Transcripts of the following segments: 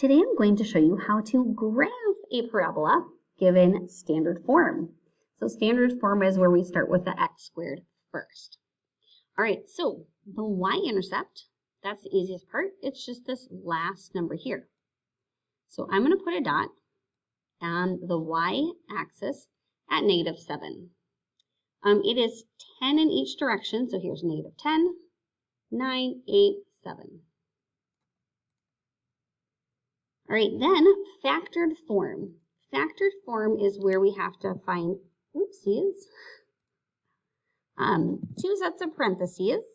Today I'm going to show you how to graph a parabola given standard form. So standard form is where we start with the x squared first. All right, so the y-intercept, that's the easiest part. It's just this last number here. So I'm going to put a dot on the y-axis at -7. It is 10 in each direction, so here's -10, 9, 8, 7. All right, then factored form. Factored form is where we have to find, oopsies, two sets of parentheses.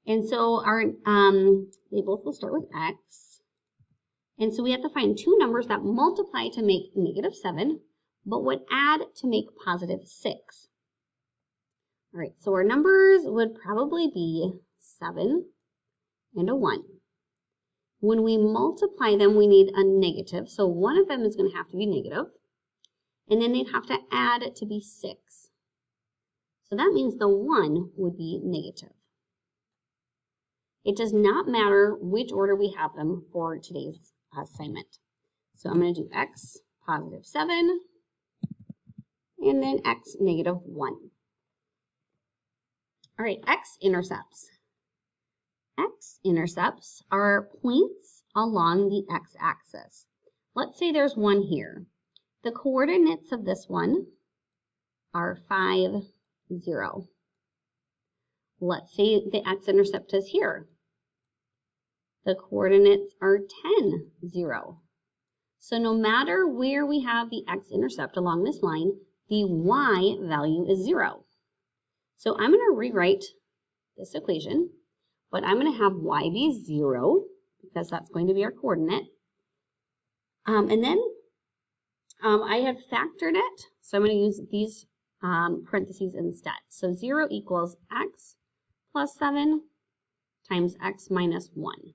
And so they both will start with x. And so we have to find two numbers that multiply to make -7, but would add to make +6. All right, so our numbers would probably be 7 and a 1. When we multiply them, we need a negative. So one of them is going to have to be negative. And then they'd have to add it to be 6. So that means the 1 would be negative. It does not matter which order we have them for today's assignment. So I'm going to do x +7 and then x -1. All right, x-intercepts. X-intercepts are points along the x-axis. Let's say there's one here. The coordinates of this one are 5, 0. Let's say the x-intercept is here. The coordinates are 10, 0. So no matter where we have the x-intercept along this line, the y value is 0. So I'm going to rewrite this equation. But I'm going to have y be 0 because that's going to be our coordinate. And then I have factored it, so I'm going to use these parentheses instead. So 0 equals x +7 times x -1.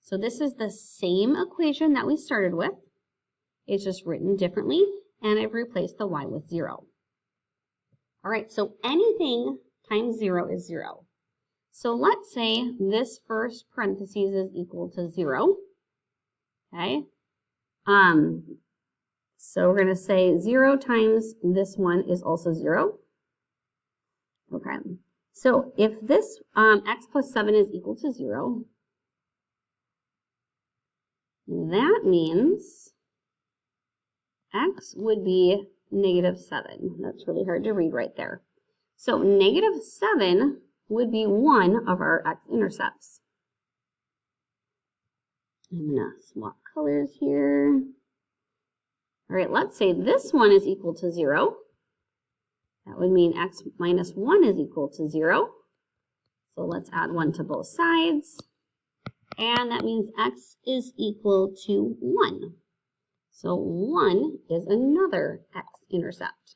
So this is the same equation that we started with. It's just written differently, and I've replaced the y with 0. All right, so anything times 0 is 0. So let's say this first parentheses is equal to 0, okay? So we're going to say 0 times this one is also 0. Okay, so if this x +7 is equal to 0, that means x would be -7. That's really hard to read right there. So -7 would be one of our x-intercepts. I'm going to swap colors here. All right, let's say this one is equal to 0. That would mean x -1 is equal to 0. So let's add 1 to both sides. And that means x is equal to 1. So 1 is another x-intercept.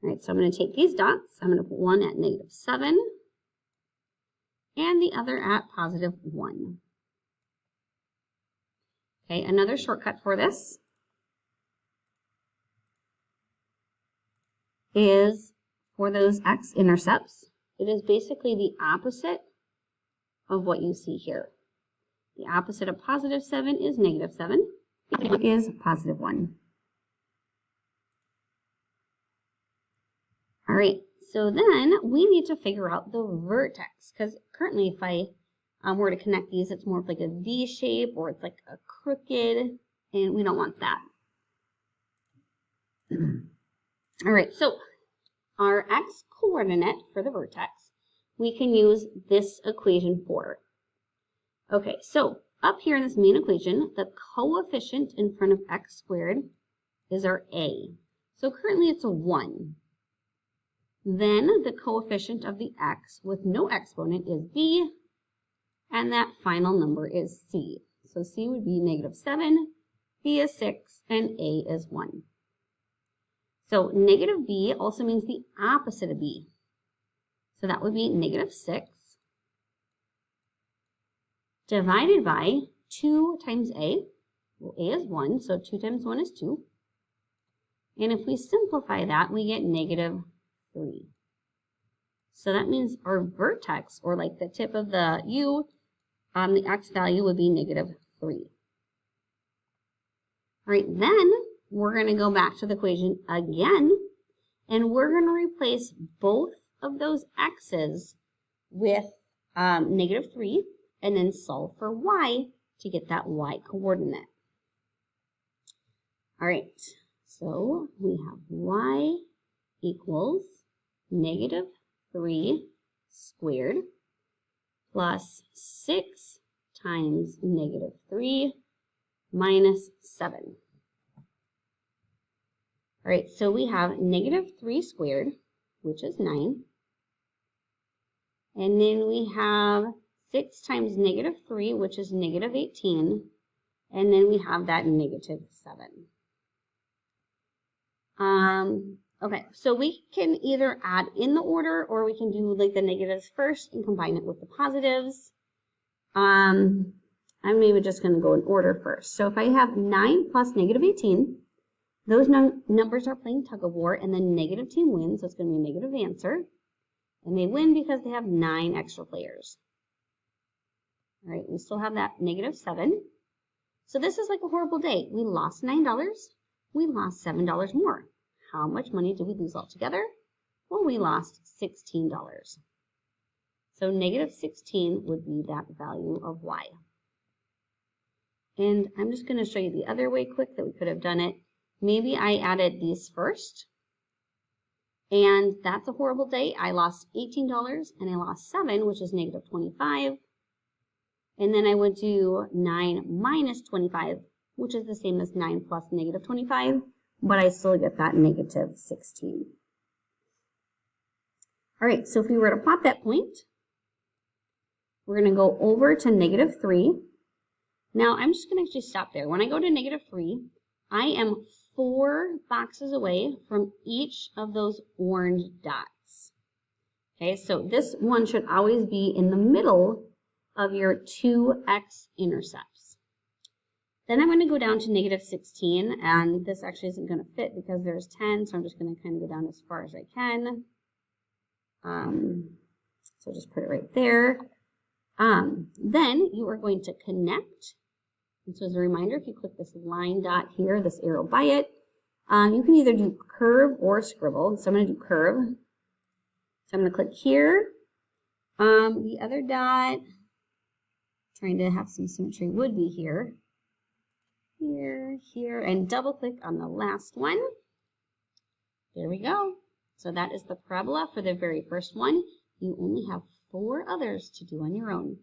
All right, so I'm going to take these dots. I'm going to put one at -7 and the other at +1. Okay, another shortcut for this is for those x-intercepts. It is basically the opposite of what you see here. The opposite of +7 is -7. It is +1. All right, so then we need to figure out the vertex, because currently if I were to connect these, it's more of like a V shape or it's like a crooked, and we don't want that. All right, so our x coordinate for the vertex, we can use this equation for. Okay, so up here in this main equation, the coefficient in front of x squared is our a. So currently it's a 1. Then the coefficient of the x with no exponent is b, and that final number is c. So c would be -7, b is 6, and a is 1. So -b also means the opposite of b. So that would be -6 divided by 2 times a. Well, a is 1, so 2 times 1 is 2. And if we simplify that, we get -3. So that means our vertex, or like the tip of the U, the x value would be negative 3. All right, then we're going to go back to the equation again, and we're going to replace both of those x's with negative 3, and then solve for y to get that y coordinate. All right, so we have y equals negative 3 squared plus 6 times negative 3 minus 7. All right, so we have negative 3 squared, which is 9. And then we have 6 times negative 3, which is negative 18. And then we have that negative 7. Okay, so we can either add in the order, or we can do like the negatives first and combine it with the positives. I'm maybe just going to go in order first. So if I have 9 plus negative 18, those numbers are playing tug of war, and the negative team wins, so it's going to be a negative answer. And they win because they have 9 extra players. All right, we still have that negative 7. So this is like a horrible day. We lost $9. We lost $7 more. How much money did we lose altogether? Well, we lost $16. So negative 16 would be that value of y. And I'm just going to show you the other way quick that we could have done it. Maybe I added these first. And that's a horrible day. I lost $18 and I lost 7, which is negative 25. And then I would do 9 minus 25, which is the same as 9 plus negative 25, but I still get that negative 16. All right, so if we were to plot that point, we're going to go over to negative 3. Now, I'm just going to actually stop there. When I go to negative 3, I am 4 boxes away from each of those orange dots. Okay, so this one should always be in the middle of your 2x intercepts. Then I'm going to go down to negative 16, and this actually isn't going to fit because there's 10, so I'm just going to kind of go down as far as I can. So just put it right there. Then you are going to connect. And so as a reminder, if you click this line dot here, this arrow by it, you can either do curve or scribble. So I'm going to do curve. So I'm going to click here. The other dot, trying to have some symmetry, would be here, here, here, and double click on the last one. There we go. So that is the parabola for the very first one. You only have 4 others to do on your own.